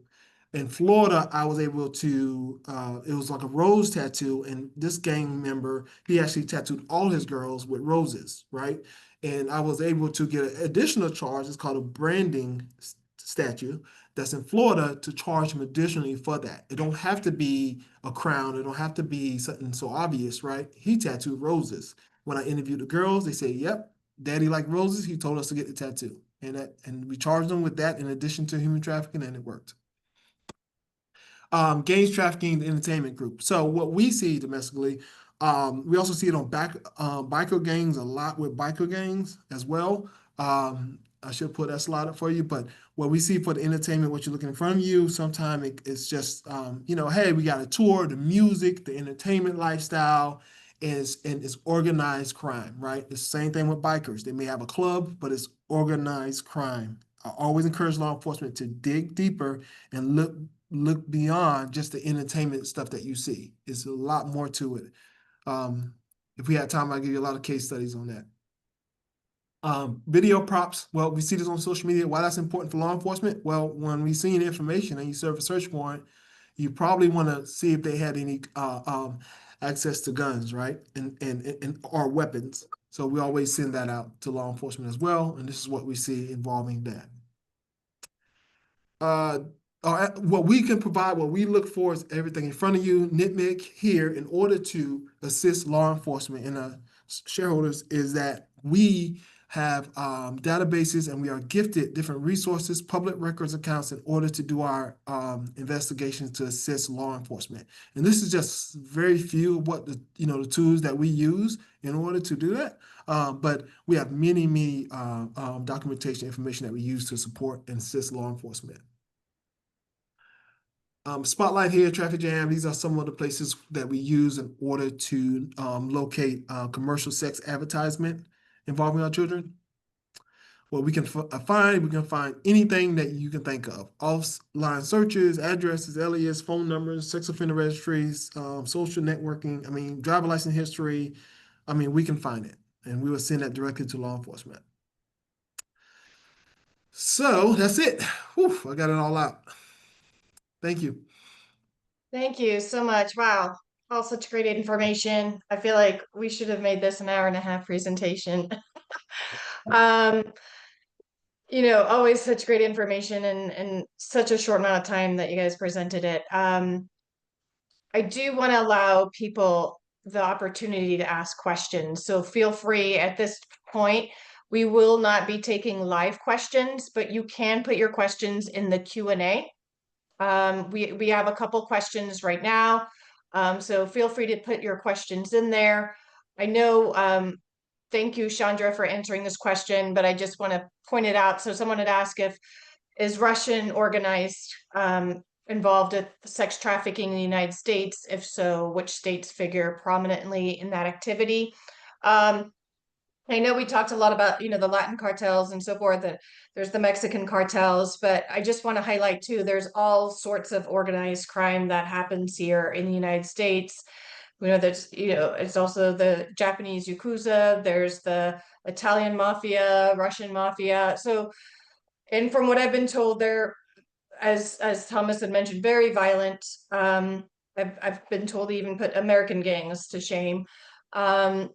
In Florida, I was able to, it was like a rose tattoo, and this gang member, he actually tattooed all his girls with roses, right? And I was able to get an additional charge. It's called a branding statute that's in Florida to charge him additionally for that. It don't have to be a crown. It don't have to be something so obvious, right? He tattooed roses. When I interviewed the girls, they say, yep, daddy liked roses. He told us to get the tattoo. And we charged them with that in addition to human trafficking, and it worked. Gangs trafficking, the entertainment group. So what we see domestically, we also see it on biker gangs, a lot with biker gangs as well. I should put that slide up for you, but what we see for the entertainment, what you're looking in front of you, sometimes it's just, hey, we got a tour, the music, the entertainment lifestyle, and it's organized crime, right? It's the same thing with bikers. They may have a club, but it's organized crime. I always encourage law enforcement to dig deeper and look beyond just the entertainment stuff that you see. It's a lot more to it. If we had time, I'll give you a lot of case studies on that. Video props. Well, we see this on social media. Why that's important for law enforcement? Well, when we see the information and you serve a search warrant, you probably want to see if they had any access to guns, right? And or weapons. So we always send that out to law enforcement as well. And this is what we see involving that. What we can provide, what we look for is everything in front of you, nitpick here, in order to assist law enforcement and shareholders, is that we have databases, and we are gifted different resources, public records accounts in order to do our investigations to assist law enforcement. And this is just very few of what the tools that we use in order to do that. But we have many documentation information that we use to support and assist law enforcement. Spotlight here, traffic jam. These are some of the places that we use in order to locate commercial sex advertisement involving our children. Well, we can find anything that you can think of. Offline searches, addresses, alias, phone numbers, sex offender registries, social networking. I mean, driver license history. I mean, we can find it, and we will send that directly to law enforcement. So that's it. Whew, I got it all out. Thank you. Thank you so much. Wow. All such great information. I feel like we should have made this an hour-and-a-half presentation. Always such great information and such a short amount of time that you guys presented it. I do want to allow people the opportunity to ask questions. So feel free at this point. We will not be taking live questions, but you can put your questions in the Q&A. We have a couple questions right now. So feel free to put your questions in there. I know, thank you, Chandra, for answering this question, but I just want to point it out. So someone had asked is Russian organized involved with sex trafficking in the United States? If so, which states figure prominently in that activity? I know we talked a lot about, the Latin cartels and so forth, and there's the Mexican cartels, but I just want to highlight too, there's all sorts of organized crime that happens here in the United States. There's, it's also the Japanese Yakuza, there's the Italian mafia, Russian mafia. So, and from what I've been told, they're, as Thomas had mentioned, very violent. I've been told to even put American gangs to shame. And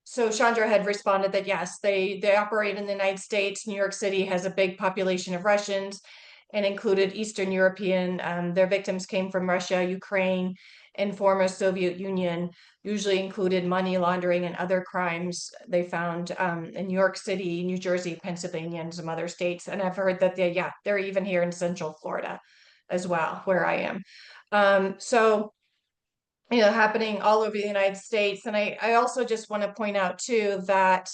so Chandra had responded that yes, they operate in the United States. New York City has a big population of Russians and included Eastern European. Their victims came from Russia, Ukraine, and former Soviet Union, usually included money laundering and other crimes they found in New York City, New Jersey, Pennsylvania, and some other states. And I've heard that they're even here in Central Florida as well, where I am. So happening all over the United States. And I also just want to point out too that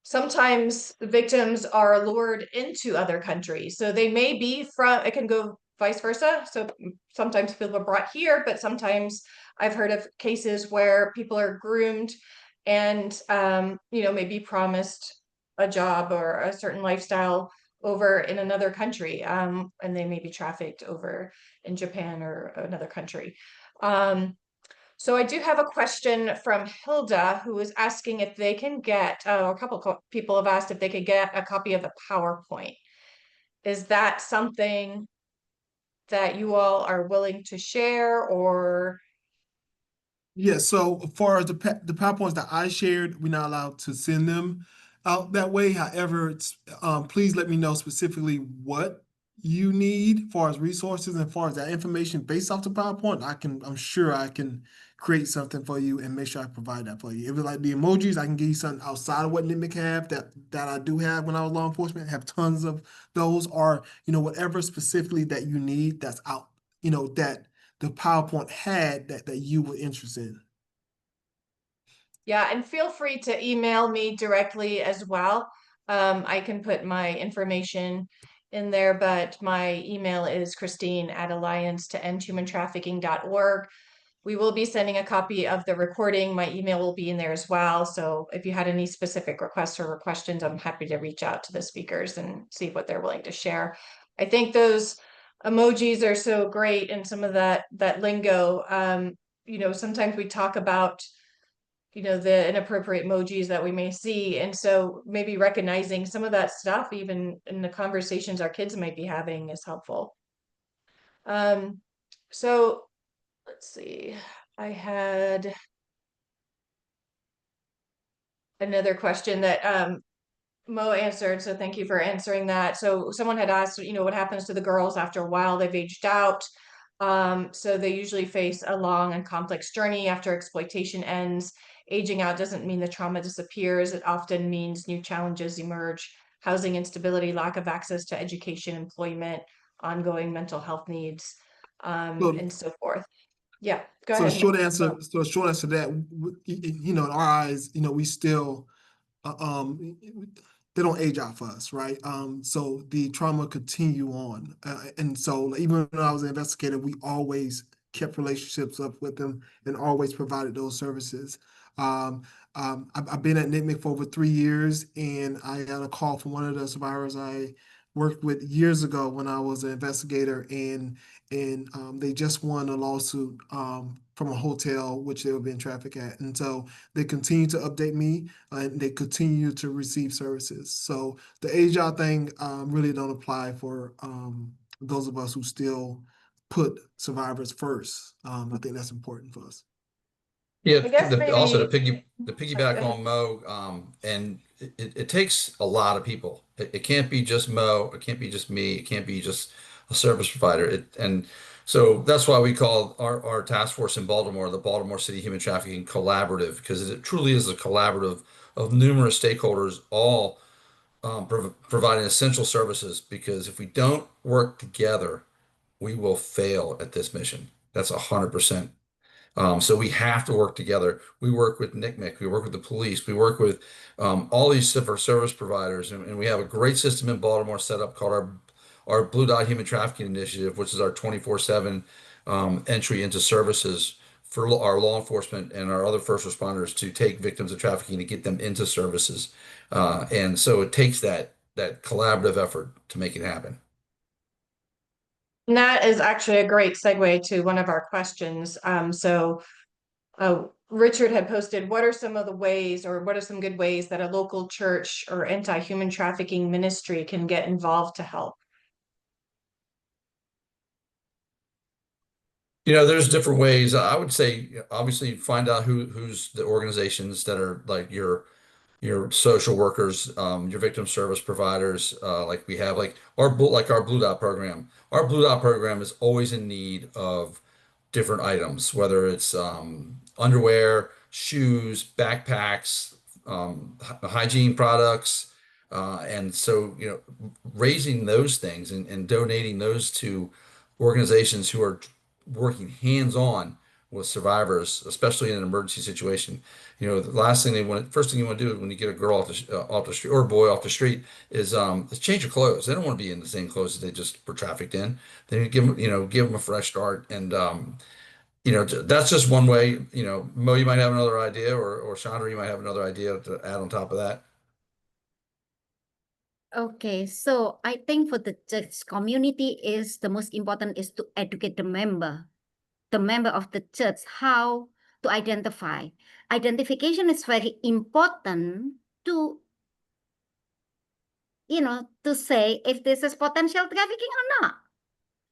sometimes victims are lured into other countries. So they may be it can go vice versa. So sometimes people are brought here, but sometimes I've heard of cases where people are groomed and, maybe promised a job or a certain lifestyle over in another country. And they may be trafficked over in Japan or another country. So I do have a question from Hilda, who is asking if they can get, a couple of people have asked if they could get a copy of the PowerPoint. Is that something that you all are willing to share, or? Yeah, so as far as the PowerPoints that I shared, we're not allowed to send them out that way. However, it's please let me know specifically what you need as far as resources and as far as that information based off the PowerPoint. I'm sure I can create something for you and make sure I provide that for you. If it's like the emojis, I can give you something outside of what NIMBIC have that I do have when I was law enforcement, have tons of those, or whatever specifically that you need that's out, that the PowerPoint had that you were interested in. Yeah, and feel free to email me directly as well. I can put my information in there, but my email is Christine@alliance-to-end-human-trafficking.org. We will be sending a copy of the recording. My email will be in there as well. So if you had any specific requests or questions, I'm happy to reach out to the speakers and see what they're willing to share. I think those emojis are so great, and some of that lingo. Sometimes we talk about the inappropriate emojis that we may see, and so maybe recognizing some of that stuff even in the conversations our kids might be having is helpful. So let's see, I had another question that Mo answered, so thank you for answering that. So someone had asked, what happens to the girls after a while they've aged out? So they usually face a long and complex journey after exploitation ends, aging out doesn't mean the trauma disappears. It often means new challenges emerge: housing instability, lack of access to education, employment, ongoing mental health needs, So, and so forth. Yeah, go so the ahead. short answer, to that, in our eyes, we still, they don't age out for us, right? So the trauma continue on, and so even when I was an investigator, we always kept relationships up with them and always provided those services. I've been at NCMEC for over 3 years, and I got a call from one of the survivors I worked with years ago when I was an investigator, and they just won a lawsuit from a hotel which they were being trafficked at, and so they continue to update me, and they continue to receive services. So the age out thing really don't apply for those of us who still put survivors first. I think that's important for us. Yeah, I guess also maybe. the Sorry, piggyback go ahead. on Mo, and it takes a lot of people. It can't be just Mo, it can't be just me, it can't be just a service provider. And so that's why we call our task force in Baltimore the Baltimore City Human Trafficking Collaborative, because it truly is a collaborative of numerous stakeholders, all providing essential services. Because if we don't work together, we will fail at this mission. That's 100%. So we have to work together. We work with NCMEC, we work with the police, we work with all these different service providers, and we have a great system in Baltimore set up called our Blue Dot Human Trafficking Initiative, which is our 24/7 entry into services for our law enforcement and our other first responders to take victims of trafficking and get them into services. And so it takes that collaborative effort to make it happen. And that is actually a great segue to one of our questions. Richard had posted, what are some of the ways, or what are some good ways that a local church or anti-human trafficking ministry can get involved to help? There's different ways. I would say, obviously, find out who's the organizations that are like your social workers, your victim service providers, like we have, like our Blue Dot program. Our Blue Dot program is always in need of different items, whether it's underwear, shoes, backpacks, hygiene products, and so raising those things and donating those to organizations who are working hands-on with survivors, especially in an emergency situation. The last thing first thing you want to do when you get a girl off the street or a boy off the street is change your clothes. They don't want to be in the same clothes that they just were trafficked in. Then give them a fresh start, and that's just one way. Mo, you might have another idea, or Chandra, you might have another idea to add on top of that. Okay, so I think for the church community is the most important is to educate the member of the church, how to identify. Identification is very important to, to say if this is potential trafficking or not.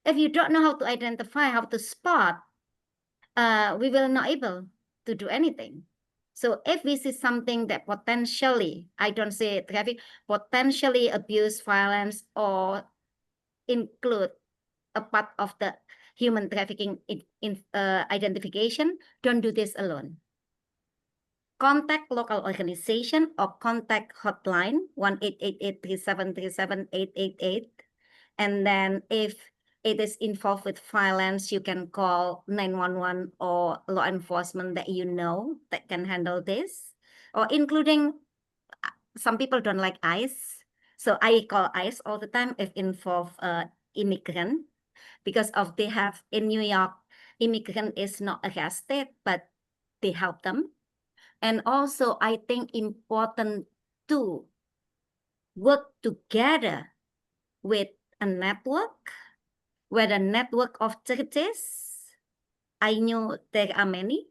If you don't know how to identify, how to spot, we will not able to do anything. So if we see something that potentially, I don't say traffic, potentially abuse, violence, or include a part of the human trafficking identification, don't do this alone. Contact local organization or contact hotline 1-888-373-7888. And then if it is involved with violence, you can call 911 or law enforcement that that can handle this, or including some people don't like ICE. So I call ICE all the time if involve immigrant, because of they have in New York, immigrant is not arrested, but they help them. And also I think important to work together with a network, where the network of churches, I knew there are many,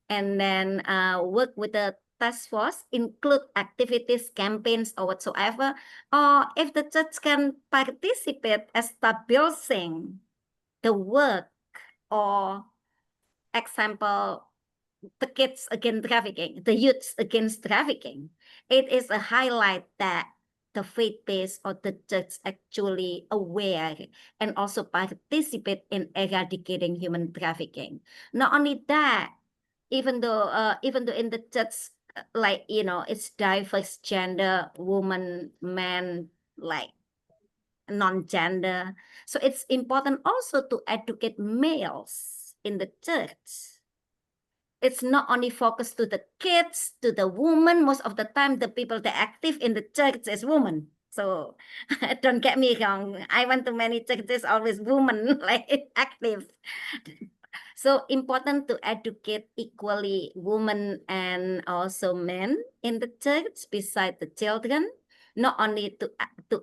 and then work with the task force, include activities, campaigns, or whatsoever, or if the church can participate establishing the work, or example, the kids against trafficking, the youths against trafficking. It is a highlight that the faith-based or the church actually aware and also participate in eradicating human trafficking. Not only that, even though in the church, like, it's diverse gender, woman, man, like non-gender. So it's important also to educate males in the church. It's not only focused to the kids, to the women. Most of the time, the people that are active in the church is women. So don't get me wrong. I went to many churches, always women like active. So important to educate equally women and also men in the church beside the children, not only to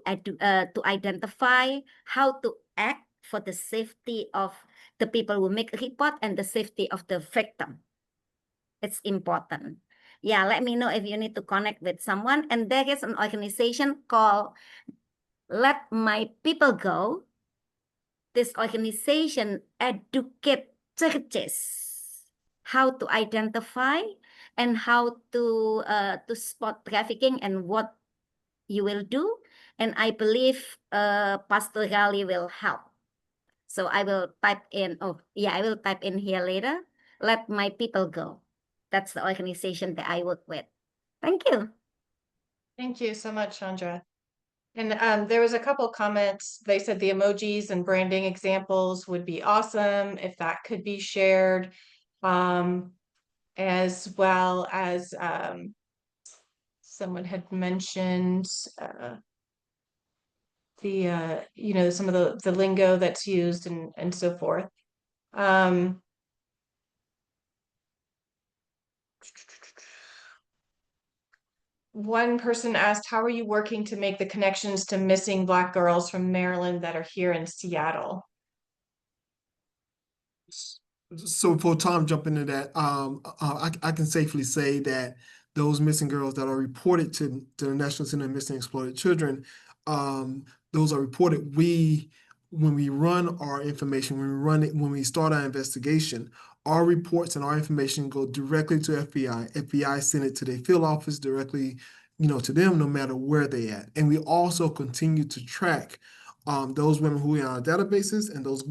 identify how to act for the safety of the people who make a report and the safety of the victim. It's important. Yeah, let me know if you need to connect with someone. And there is an organization called Let My People Go. This organization educate churches how to identify and how to spot trafficking and what you will do. And I believe Pastor Gali will help. So I will type in, I will type in here later. Let My People Go. That's the organization that I work with. Thank you. Thank you so much, Chandra. And there was a couple comments. They said the emojis and branding examples would be awesome if that could be shared, as well as someone had mentioned some of the lingo that's used and so forth. One person asked, how are you working to make the connections to missing Black girls from Maryland that are here in Seattle? So before Tom jump into that, I can safely say that those missing girls that are reported to the National Center of Missing and Exploited Children, those are reported. When we run our information, when we start our investigation, our reports and our information go directly to FBI. FBI send it to their field office directly, to them, no matter where they at. And we also continue to track those women who are in our databases and those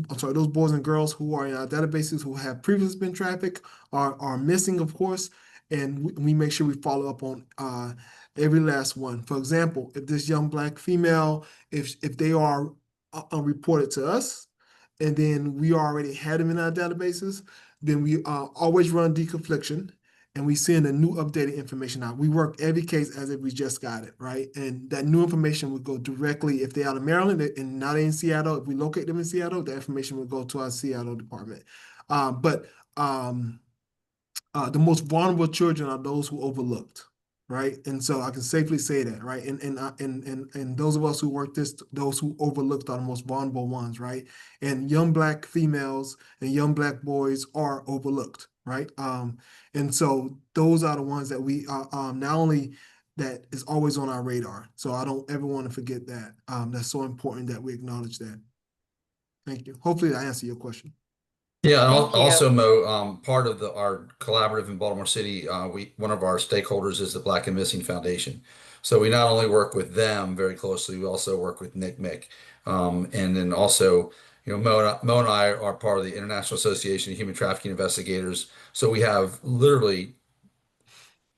boys and girls who are in our databases who have previously been trafficked are missing, of course, and we make sure we follow up on every last one. For example, if this young Black female, if they are reported to us, and then we already had them in our databases, then we always run deconfliction and we send a new updated information out. We work every case as if we just got it, right? And that new information would go directly, if they're out of Maryland and not in Seattle, if we locate them in Seattle, the information will go to our Seattle department. But the most vulnerable children are those who overlooked, right? And so I can safely say that, right? And those of us who work this, those who overlooked are the most vulnerable ones, right? And young Black females and young Black boys are overlooked, right? And so those are the ones that we not only that is always on our radar. So I don't ever want to forget that. That's so important that we acknowledge that. Thank you. Hopefully I answer your question. Yeah, and Thank you. also, Mo, part of our collaborative in Baltimore City, one of our stakeholders is the Black and Missing Foundation. So we not only work with them very closely, we also work with NCMEC. And then also, Mo and I are part of the International Association of Human Trafficking Investigators. So we have literally,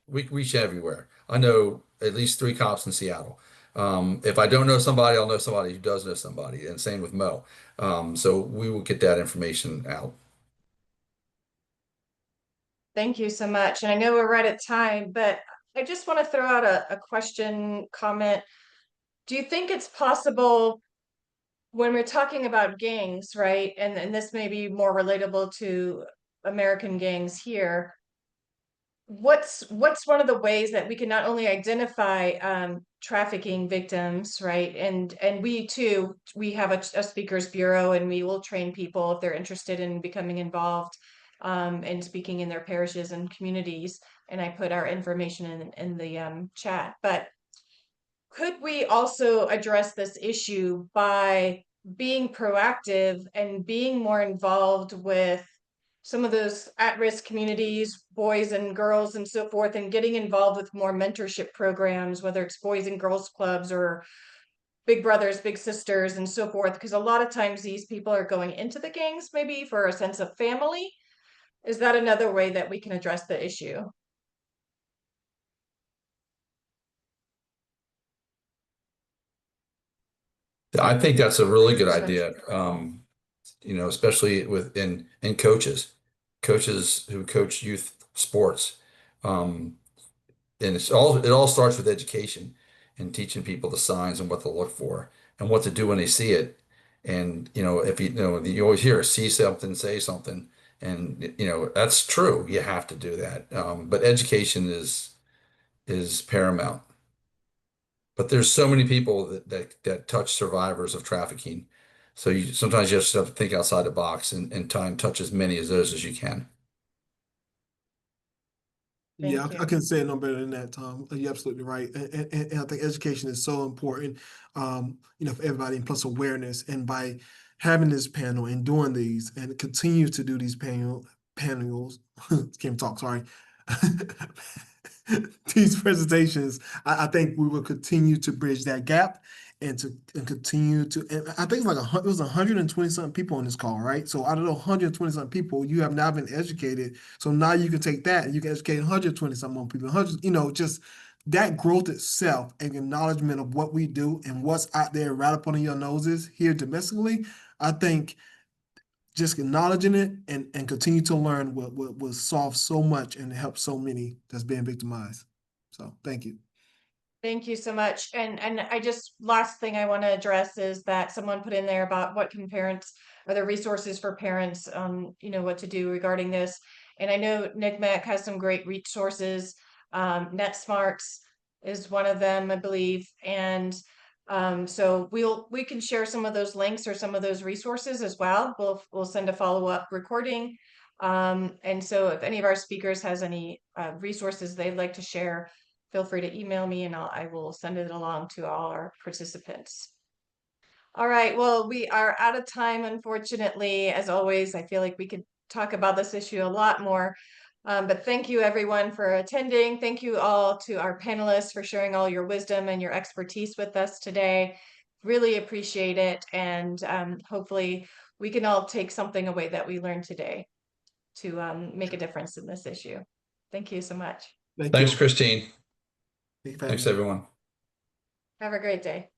we reach everywhere. I know at least 3 cops in Seattle. If I don't know somebody, I'll know somebody who does know somebody, and same with Mo. So we will get that information out. Thank you so much. And I know we're right at time, but I just want to throw out a question, comment. Do you think it's possible when we're talking about gangs, right? And this may be more relatable to American gangs here. What's one of the ways that we can not only identify trafficking victims, right? And we too, we have a speakers bureau, and we will train people if they're interested in becoming involved and speaking in their parishes and communities. And I put our information in the chat. But could we also address this issue by being proactive and being more involved with some of those at-risk communities, boys and girls and so forth, and getting involved with more mentorship programs, whether it's boys and girls clubs or big brothers, big sisters, and so forth? Because a lot of times these people are going into the gangs maybe for a sense of family, Is that another way that we can address the issue? I think that's a really good Sure. idea. Especially in coaches who coach youth sports. Um, and it all starts with education and teaching people the signs and what to look for and what to do when they see it. And if you always hear see something, say something, and that's true. You have to do that. But education is paramount. But there's so many people that touch survivors of trafficking. So sometimes you just have to think outside the box and try and touch as many of those as you can. Yeah, Thank I you. can say it no better than that, Tom. You're absolutely right. And I think education is so important, for everybody, and plus awareness. And by having this panel and doing these and continue to do these panels, can't talk, sorry. These presentations, I think we will continue to bridge that gap and continue to, and I think it's like it was 120 something people on this call, right? So out of those 120 something people, you have now been educated. So now you can take that and you can educate 120 some more people, hundreds, just that growth itself and acknowledgement of what we do and what's out there right up under your noses here domestically. I think just acknowledging it and continue to learn will solve so much and help so many that's being victimized. So thank you. Thank you so much. And I just, last thing I want to address is that someone put in there about what can parents, are there resources for parents, what to do regarding this. And I know NCMEC has some great resources. NetSmarts is one of them, I believe. And so we can share some of those links or some of those resources as well. We'll send a follow-up recording. And so if any of our speakers has any resources they'd like to share, feel free to email me and I will send it along to all our participants. All right, well, we are out of time, unfortunately. As always, I feel like we could talk about this issue a lot more. But thank you everyone for attending. Thank you all to our panelists for sharing all your wisdom and your expertise with us today. Really appreciate it. And hopefully we can all take something away that we learned today to make a difference in this issue. Thank you so much. Thank Thanks, you. Christine. Thank you for Thanks, having me. everyone. Have a great day.